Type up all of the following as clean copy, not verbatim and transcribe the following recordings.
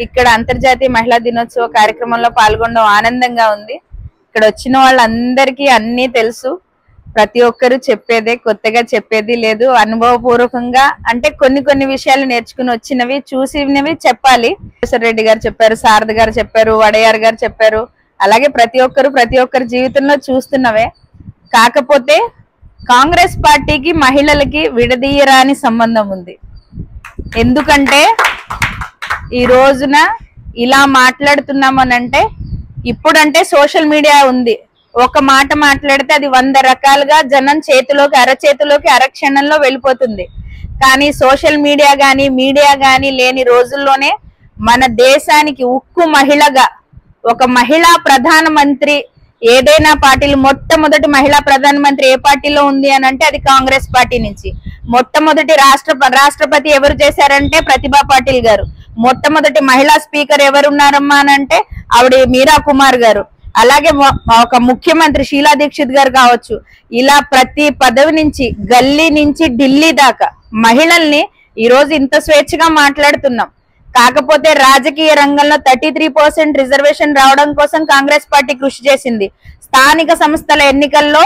ఇక్కడ అంతర్జాతీయ మహిళా దినోత్సవ కార్యక్రమంలో పాల్గొనడం ఆనందంగా ఉంది. ఇక్కడ వచ్చిన వాళ్ళందరికీ అన్నీ తెలుసు. ప్రతి ఒక్కరు చెప్పేదే, కొత్తగా చెప్పేది లేదు. అనుభవపూర్వకంగా అంటే కొన్ని విషయాలు నేర్చుకుని వచ్చినవి, చూసినవి చెప్పాలి. రెడ్డి గారు చెప్పారు, శారద గారు చెప్పారు, వడయార్ గారు చెప్పారు. అలాగే ప్రతి ఒక్కరు జీవితంలో చూస్తున్నవే. కాకపోతే కాంగ్రెస్ పార్టీకి మహిళలకి విడదీయరాని సంబంధం ఉంది. ఎందుకంటే ఈ రోజున ఇలా మాట్లాడుతున్నామనంటే, ఇప్పుడంటే సోషల్ మీడియా ఉంది. ఒక మాట మాట్లాడితే అది 100 రకాలుగా జనం చేతిలోకి, అరచేతిలోకి అరక్షణంలో వెళ్ళిపోతుంది. కానీ సోషల్ మీడియా గాని లేని రోజుల్లోనే మన దేశానికి ఉక్కు మహిళగా ఒక మహిళా ప్రధానమంత్రి ఏదైనా పార్టీలు, మొట్టమొదటి మహిళా ప్రధానమంత్రి ఏ పార్టీలో ఉంది అని అంటే అది కాంగ్రెస్ పార్టీ నుంచి. మొట్టమొదటి రాష్ట్రపతి ఎవరు చేశారంటే ప్రతిభా పాటిల్ గారు. మొట్టమొదటి మహిళా స్పీకర్ ఎవరున్నారమ్మా అని అంటే ఆవిడ మీరా కుమార్ గారు. అలాగే ఒక ముఖ్యమంత్రి షీలా దీక్షిత్ గారు కావచ్చు. ఇలా ప్రతి పదవి నుంచి, గల్లీ నుంచి ఢిల్లీ దాకా మహిళల్ని ఈ రోజు ఇంత స్వేచ్ఛగా మాట్లాడుతున్నాం. కాకపోతే రాజకీయ రంగంలో 33% రిజర్వేషన్ రావడం కోసం కాంగ్రెస్ పార్టీ కృషి చేసింది. స్థానిక సంస్థల ఎన్నికల్లో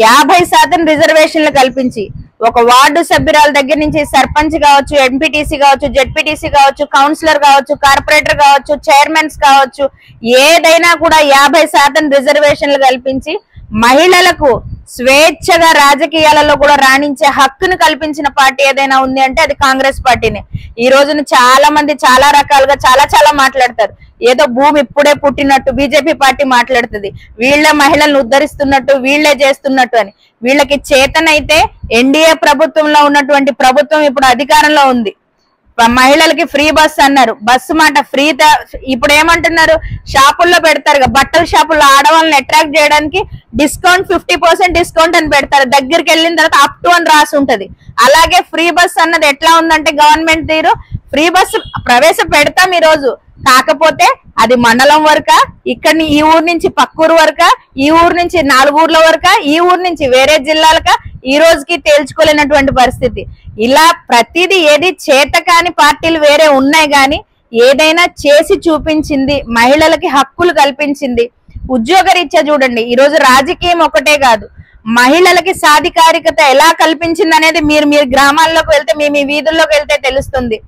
50% రిజర్వేషన్లు కల్పించి ఒక వార్డు సభ్యురాల దగ్గర నుంచి సర్పంచ్ కావచ్చు, ఎంపీటీసీ కావచ్చు, జెడ్పీటీసీ కావచ్చు, కౌన్సిలర్ కావచ్చు, కార్పొరేటర్ కావచ్చు, చైర్మన్స్ కావచ్చు, ఏదైనా కూడా 50% రిజర్వేషన్లు కల్పించి మహిళలకు స్వేచ్ఛగా రాజకీయాలలో కూడా రాణించే హక్కును కల్పించిన పార్టీ ఏదైనా ఉంది అంటే అది కాంగ్రెస్ పార్టీనే. ఈ రోజున చాలా మంది చాలా రకాలుగా చాలా మాట్లాడతారు. ఏదో భూమి ఇప్పుడే పుట్టినట్టు బీజేపీ పార్టీ మాట్లాడుతుంది. వీళ్ళే మహిళలను ఉద్ధరిస్తున్నట్టు, వీళ్లే చేస్తున్నట్టు అని. వీళ్ళకి చేతనైతే ఎన్డీఏ ప్రభుత్వంలో ఉన్నటువంటి ప్రభుత్వం ఇప్పుడు అధికారంలో ఉంది. మహిళలకి ఫ్రీ బస్ అన్నారు. బస్సు మాట ఫ్రీ. ఇప్పుడు ఏమంటున్నారు, షాపుల్లో పెడతారు, బట్టల షాపుల్లో ఆడవాళ్ళని అట్రాక్ట్ చేయడానికి డిస్కౌంట్ 50% డిస్కౌంట్ అని పెడతారు. దగ్గరికి వెళ్ళిన తర్వాత అప్ టు అని రాసి ఉంటది. అలాగే ఫ్రీ బస్ అన్నది ఎట్లా ఉందంటే, గవర్నమెంట్ తీరు ఫ్రీ బస్సు ప్రవేశపెడతాం ఈ రోజు. కాకపోతే అది మండలం వరక, ఇక్కడ ఈ ఊరు నుంచి పక్కూరు వరక, ఈ ఊరు నుంచి 4 ఊర్ల వరక, ఈ ఊరు నుంచి వేరే జిల్లాలక ఈ రోజుకి తేల్చుకోలేనటువంటి పరిస్థితి. ఇలా ప్రతిదీ ఏది చేతకాని పార్టీలు వేరే ఉన్నాయి గాని ఏదైనా చేసి చూపించింది, మహిళలకి హక్కులు కల్పించింది. ఉద్యోగరీత్యా చూడండి, ఈ రోజు రాజకీయం ఒకటే కాదు, మహిళలకి సాధికారికత ఎలా కల్పించింది అనేది మీరు గ్రామాల్లోకి వెళ్తే, మీ వీధుల్లోకి వెళ్తే తెలుస్తుంది.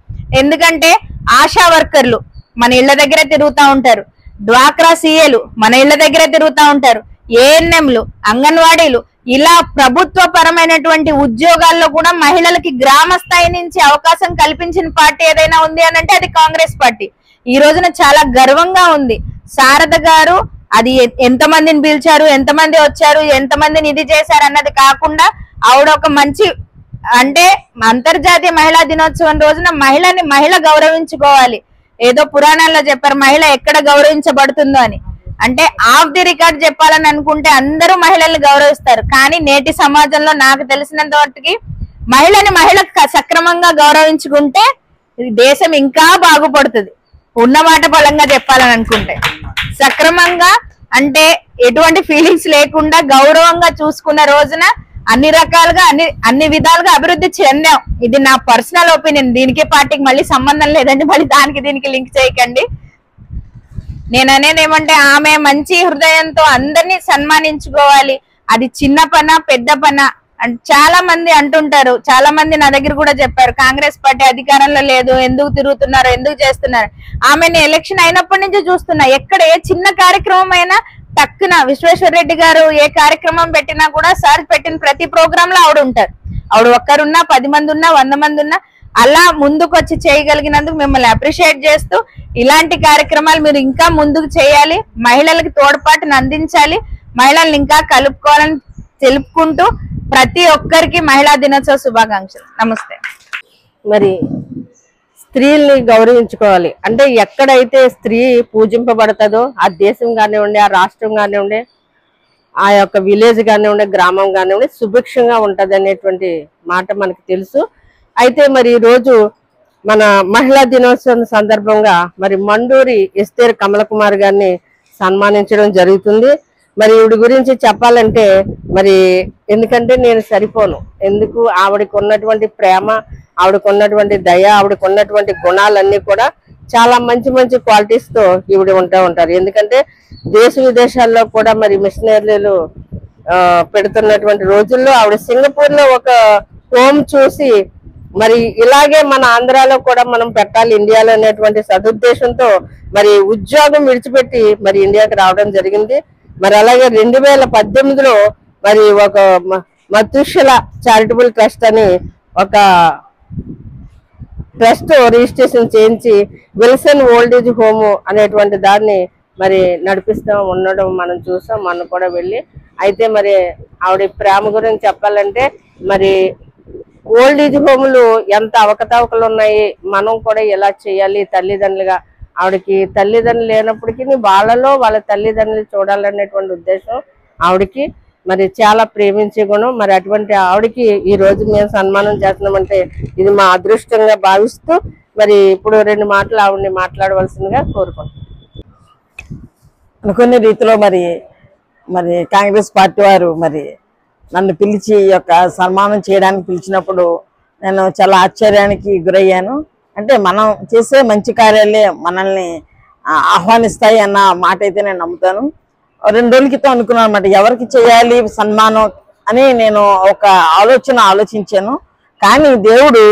ఎందుకంటే ఆశా వర్కర్లు మన ఇళ్ల దగ్గరే తిరుగుతూ ఉంటారు, డ్వాక్రా సీఏలు మన ఇళ్ల దగ్గరే తిరుగుతూ ఉంటారు, ఏఎన్ఎంలు, అంగన్వాడీలు, ఇలా ప్రభుత్వ పరమైనటువంటి ఉద్యోగాల్లో కూడా మహిళలకి గ్రామ స్థాయి నుంచి అవకాశం కల్పించిన పార్టీ ఏదైనా ఉంది అని అంటే అది కాంగ్రెస్ పార్టీ. ఈ రోజున చాలా గర్వంగా ఉంది. శారద గారు అది ఎంతమందిని పిలిచారు, ఎంతమంది వచ్చారు, ఎంతమందిని ఇది చేశారు అన్నది కాకుండా ఆవిడ ఒక మంచి, అంటే అంతర్జాతీయ మహిళా దినోత్సవం రోజున మహిళ గౌరవించుకోవాలి. ఏదో పురాణాల్లో చెప్పారు మహిళ ఎక్కడ గౌరవించబడుతుందో అని. అంటే ఆఫ్ ది రికార్డ్ చెప్పాలని అనుకుంటే అందరూ మహిళల్ని గౌరవిస్తారు. కానీ నేటి సమాజంలో నాకు తెలిసినంత మట్టుకి మహిళ సక్రమంగా గౌరవించుకుంటే దేశం ఇంకా బాగుపడుతుంది. ఉన్నమాట బలంగా చెప్పాలని అనుకుంటే సక్రమంగా, అంటే ఎటువంటి ఫీలింగ్స్ లేకుండా గౌరవంగా చూసుకున్న రోజున అన్ని రకాలుగా అన్ని విధాలుగా అభివృద్ధి చెందాం. ఇది నా పర్సనల్ ఒపీనియన్. దీనికి పార్టీకి మళ్ళీ సంబంధం లేదండి, మళ్ళీ దీనికి లింక్ చేయకండి. నేను అనేది ఏమంటే, ఆమె మంచి హృదయంతో అందరినీ సన్మానించుకోవాలి. అది చిన్న పన పెద్ద పన చాలా మంది అంటుంటారు. చాలా మంది నా దగ్గర కూడా చెప్పారు, కాంగ్రెస్ పార్టీ అధికారంలో లేదు, ఎందుకు తిరుగుతున్నారు, ఎందుకు చేస్తున్నారు. ఆమెను ఎలక్షన్ అయినప్పటి నుంచి చూస్తున్నా, ఎక్కడ ఏ చిన్న కార్యక్రమం అయినా టక్కున విశ్వేశ్వరరెడ్డి గారు ఏ కార్యక్రమం పెట్టినా కూడా సార్ పెట్టిన ప్రతి ప్రోగ్రామ్ లో ఆవిడ ఉంటారు. ఆవిడ ఒక్కరున్నా, 10 మంది ఉన్నా, 100 మంది ఉన్నా అలా ముందుకు వచ్చి చేయగలిగినందుకు మిమ్మల్ని అప్రిషియేట్ చేస్తూ, ఇలాంటి కార్యక్రమాలు మీరు ఇంకా ముందుకు చేయాలి, మహిళలకు తోడ్పాటును అందించాలి, మహిళల్ని ఇంకా కలుపుకోవాలని తెలుపుకుంటూ ప్రతి ఒక్కరికి మహిళా దినోత్సవ శుభాకాంక్షలు. నమస్తే. మరి స్త్రీల్ని గౌరవించుకోవాలి. అంటే ఎక్కడైతే స్త్రీ పూజింపబడుతుందో ఆ దేశం కానివ్వండి, ఆ రాష్ట్రం కానివ్వండి, ఆ యొక్క విలేజ్ కానివ్వండి, గ్రామం కానివ్వండి సుభిక్షంగా ఉంటది అనేటువంటి మాట మనకు తెలుసు. అయితే మరి ఈ రోజు మన మహిళా దినోత్సవం సందర్భంగా మరి మండూరి ఎస్తేర్ కమల కుమార్ గారిని సన్మానించడం జరుగుతుంది. మరి ఈవిడ గురించి చెప్పాలంటే మరి ఎందుకంటే నేను సరిపోను. ఎందుకు ఆవిడకు ఉన్నటువంటి ప్రేమ, ఆవిడకు ఉన్నటువంటి దయ, ఆవిడకు ఉన్నటువంటి గుణాలన్నీ కూడా చాలా మంచి మంచి క్వాలిటీస్ తో ఈవిడ ఉంటారు. ఎందుకంటే దేశ విదేశాల్లో కూడా మరి మిషనరీలు పెడుతున్నటువంటి రోజుల్లో ఆవిడ సింగపూర్ లో ఒక హోమ్ చూసి మరి ఇలాగే మన ఆంధ్రాలో కూడా మనం పెట్టాలి ఇండియాలో అనేటువంటి సదుద్దేశంతో మరి ఉద్యోగం విడిచిపెట్టి మరి ఇండియాకి రావడం జరిగింది. మరి అలాగే 2018లో మరి ఒక మతుషల చారిటబుల్ ట్రస్ట్ అని ఒక ట్రస్ట్ రిజిస్ట్రేషన్ చేయించి విల్సన్ ఓల్డ్ ఏజ్ హోమ్ అనేటువంటి దాన్ని మరి నడిపిస్తూ ఉండడం మనం చూసాం, మనం కూడా వెళ్ళి. అయితే మరి ఆవిడ ప్రేమ గురించి చెప్పాలంటే మరి ఓల్డ్ ఏజ్ హోములు ఎంత అవకతవకలు ఉన్నాయి, మనం కూడా ఎలా చేయాలి తల్లిదండ్రులుగా. ఆవిడకి తల్లిదండ్రులు లేనప్పటికీ వాళ్ళ తల్లిదండ్రులు చూడాలనేటువంటి ఉద్దేశం ఆవిడకి. మరి చాలా ప్రేమించే గుణం. మరి అటువంటి ఆవిడకి ఈ రోజు మేము సన్మానం చేస్తున్నామంటే ఇది మా అదృష్టంగా భావిస్తూ మరి ఇప్పుడు 2 మాటలు ఆవిడని మాట్లాడవలసిందిగా కోరుకుంటున్నాం. అనుకునే రీతిలో మరి మరి కాంగ్రెస్ పార్టీ వారు మరి నన్ను పిలిచి ఈ యొక్క సన్మానం చేయడానికి పిలిచినప్పుడు నేను చాలా ఆశ్చర్యానికి గురయ్యాను. అంటే మనం చేసే మంచి కార్యాలే మనల్ని ఆహ్వానిస్తాయి అన్న మాట అయితే నేను నమ్ముతాను. 2 రోజుల క్రితం అనుకున్నాను అన్నమాట, ఎవరికి చేయాలి సన్మానం అని నేను ఒక ఆలోచించాను. కానీ దేవుడు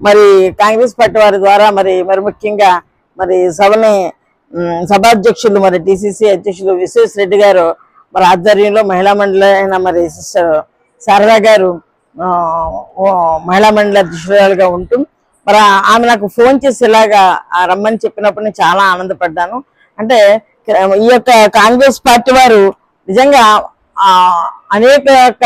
మరి కాంగ్రెస్ పార్టీ వారి ద్వారా మరి ముఖ్యంగా మరి సభాధ్యక్షులు మరి టీసీసీ అధ్యక్షులు విశ్వేశ్వరరెడ్డి గారు మరి ఆధ్వర్యంలో మహిళా మండలి అయిన మరి సిస్టర్ శారదా గారు మహిళా మండలి అధ్యక్షురాలుగా ఉంటూ మరి ఆమె నాకు ఫోన్ చేసి ఇలాగా రమ్మని చెప్పినప్పుడు నేను చాలా ఆనందపడ్డాను. అంటే ఈ యొక్క కాంగ్రెస్ పార్టీ వారు నిజంగా అనేక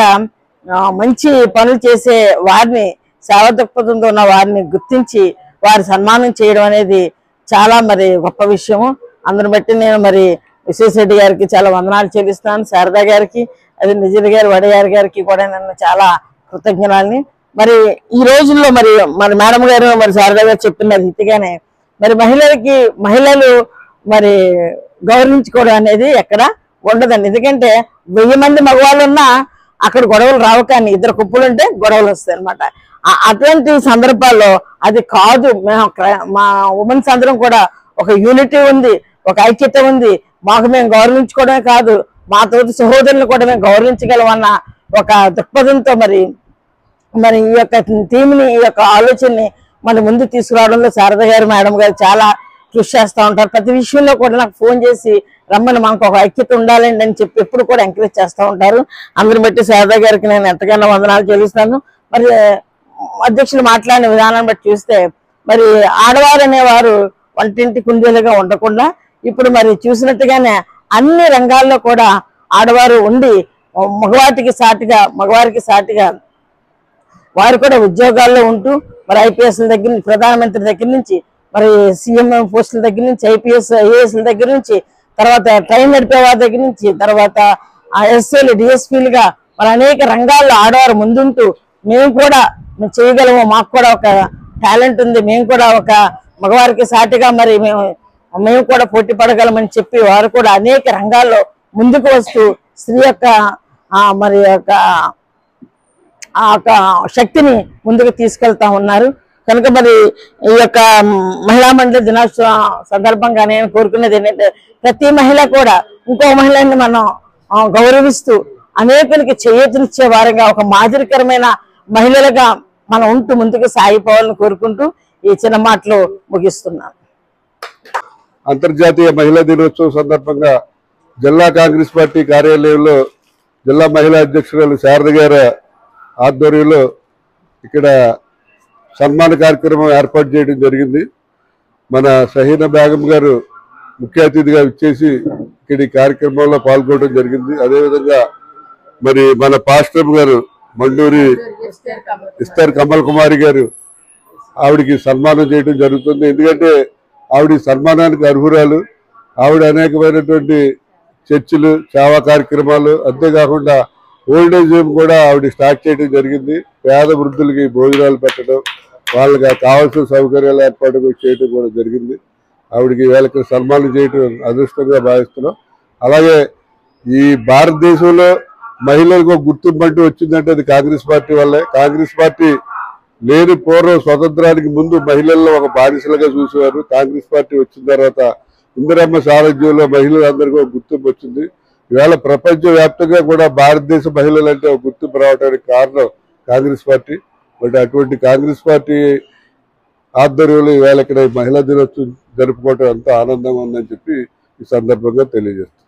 మంచి పనులు చేసే వారిని, సేవా దృక్పథంతో ఉన్న వారిని గుర్తించి వారి సన్మానం చేయడం అనేది చాలా మరి గొప్ప విషయము. అందరిని బట్టి నేను మరి విశ్వేశ్వరరెడ్డి గారికి చాలా వందనాలు చెల్లిస్తాను. శారదా గారికి, అది నిజర్ గారు, వడయార్ గారికి కూడా నన్ను చాలా కృతజ్ఞతల్ని. మరి ఈ రోజుల్లో మరి మేడం గారు మరి శారదా గారు చెప్పిన రీతిగానే మరి మహిళలు మరి గౌరవించుకోవడం అనేది ఎక్కడ ఉండదండి. ఎందుకంటే 1000 మంది మగవాళ్ళు ఉన్నా అక్కడ గొడవలు రావు, కానీ 2 కుప్పలు ఉంటే గొడవలు వస్తాయి అనమాట. అటువంటి సందర్భాల్లో అది కాదు, మా ఉమెన్స్ అందరం కూడా ఒక యూనిటీ ఉంది, ఒక ఐక్యత ఉంది. మాకు మేము గౌరవించుకోవడమే కాదు, మా తోటి సహోదరులను కూడా మేము గౌరవించగలమన్న ఒక దృక్పథంతో మరి ఈ యొక్క థీమ్ని, ఈ యొక్క ఆలోచనని మన ముందు తీసుకురావడంలో శారద గారు, మేడం గారు చాలా కృషి చేస్తూ ఉంటారు. ప్రతి విషయంలో కూడా నాకు ఫోన్ చేసి రమ్మని, మనకు ఒక ఐక్యత ఉండాలండి అని చెప్పి ఎప్పుడు కూడా ఎంకరేజ్ చేస్తూ ఉంటారు. అందరిని బట్టి శారదా గారికి నేను ఎంతగానో వందనాలు చెల్లిస్తాను. మరి అధ్యక్షులు మాట్లాడిన విధానాన్ని బట్టి చూస్తే మరి ఆడవారు అనేవారు వంటింటి కుందేలుగా ఉండకుండా ఇప్పుడు మరి చూసినట్టుగానే అన్ని రంగాల్లో కూడా ఆడవారు ఉండి మగవారికి సాటిగా వారు కూడా ఉద్యోగాల్లో ఉంటూ మరి ఐపీఎస్ల దగ్గర నుంచి, ప్రధానమంత్రి దగ్గర నుంచి, మరి సీఎం పోస్టుల దగ్గర నుంచి, ఐపీఎస్ ఐఏఎస్ల దగ్గర నుంచి, తర్వాత ట్రైన్ నడిపే వారి దగ్గర నుంచి, తర్వాత ఎస్ఏలు డిఎస్పీలుగా మరి అనేక రంగాల్లో ఆడవారు ముందుంటూ మేము చేయగలము, మాకు కూడా ఒక టాలెంట్ ఉంది, మేము కూడా ఒక మగవారికి సాటిగా మరి మేము కూడా పోటీ పడగలమని చెప్పి వారు కూడా అనేక రంగాల్లో ముందుకు వస్తూ స్త్రీ యొక్క మరి ఆ శక్తిని ముందుకు తీసుకెళ్తా ఉన్నారు. కనుక మరి ఈ యొక్క మహిళా మండలి దినోత్సవం సందర్భంగా నేను కోరుకునేది ఏంటంటే ప్రతి మహిళ కూడా ఇంకో మహిళని మనం గౌరవిస్తూ అనేకునికి చేయూతనిచ్చే వారిగా ఒక మాదిరికరమైన మహిళలుగా మనం ఉంటూ ముందుకు సాగిపోవాలని కోరుకుంటూ ఈ చిన్న మాటలు ముగిస్తున్నాను. అంతర్జాతీయ మహిళా దినోత్సవం సందర్భంగా జిల్లా కాంగ్రెస్ పార్టీ కార్యాలయంలో జిల్లా మహిళా అధ్యక్షురాలు శారద గారి ఆధ్వర్యంలో ఇక్కడ సన్మాన కార్యక్రమం ఏర్పాటు చేయడం జరిగింది. మన షహీనా బేగం గారు ముఖ్య అతిథిగా ఇచ్చేసి ఇక్కడ ఈ కార్యక్రమంలో పాల్గొనడం జరిగింది. అదేవిధంగా మరి మన పాస్టర్ గారు మండూరి ఇస్తారు కమల్ కుమారి గారు ఆవిడికి సన్మానం చేయడం జరుగుతుంది. ఎందుకంటే ఆవిడ సన్మానానికి అర్హురాలు. ఆవిడ అనేకమైనటువంటి చర్చిలు, సేవా కార్యక్రమాలు, అంతేకాకుండా ఓల్డేజ్ హోమ్ కూడా ఆవిడ స్టార్ట్ చేయడం జరిగింది. పేద వృద్ధులకి భోజనాలు పెట్టడం, వాళ్ళకి కావాల్సిన సౌకర్యాలు ఏర్పాటు చేయడం కూడా జరిగింది. ఆవిడకి వీళ్ళకి సన్మానం చేయడం అదృష్టంగా భావిస్తున్నాం. అలాగే ఈ భారతదేశంలో మహిళలకు ఒక గుర్తింపు అంటూ వచ్చిందంటే అది కాంగ్రెస్ పార్టీ వల్లే. కాంగ్రెస్ పార్టీ లేని పూర్వం స్వతంత్రానికి ముందు మహిళల్లో ఒక బానిసలుగా చూసేవారు. కాంగ్రెస్ పార్టీ వచ్చిన తర్వాత ఇందిరమ్మ సారథ్యంలో మహిళలందరికీ ఒక గుర్తింపు వచ్చింది. ఇవాళ ప్రపంచవ్యాప్తంగా కూడా భారతదేశ మహిళలంటే ఒక గుర్తింపు రావడానికి కారణం కాంగ్రెస్ పార్టీ. బట్ అటువంటి కాంగ్రెస్ పార్టీ ఆధ్వర్యంలో ఇవాళ ఇక్కడ మహిళా దినోత్సవం జరుపుకోవటం ఎంతో ఆనందంగా ఉందని చెప్పి ఈ సందర్భంగా తెలియజేస్తుంది.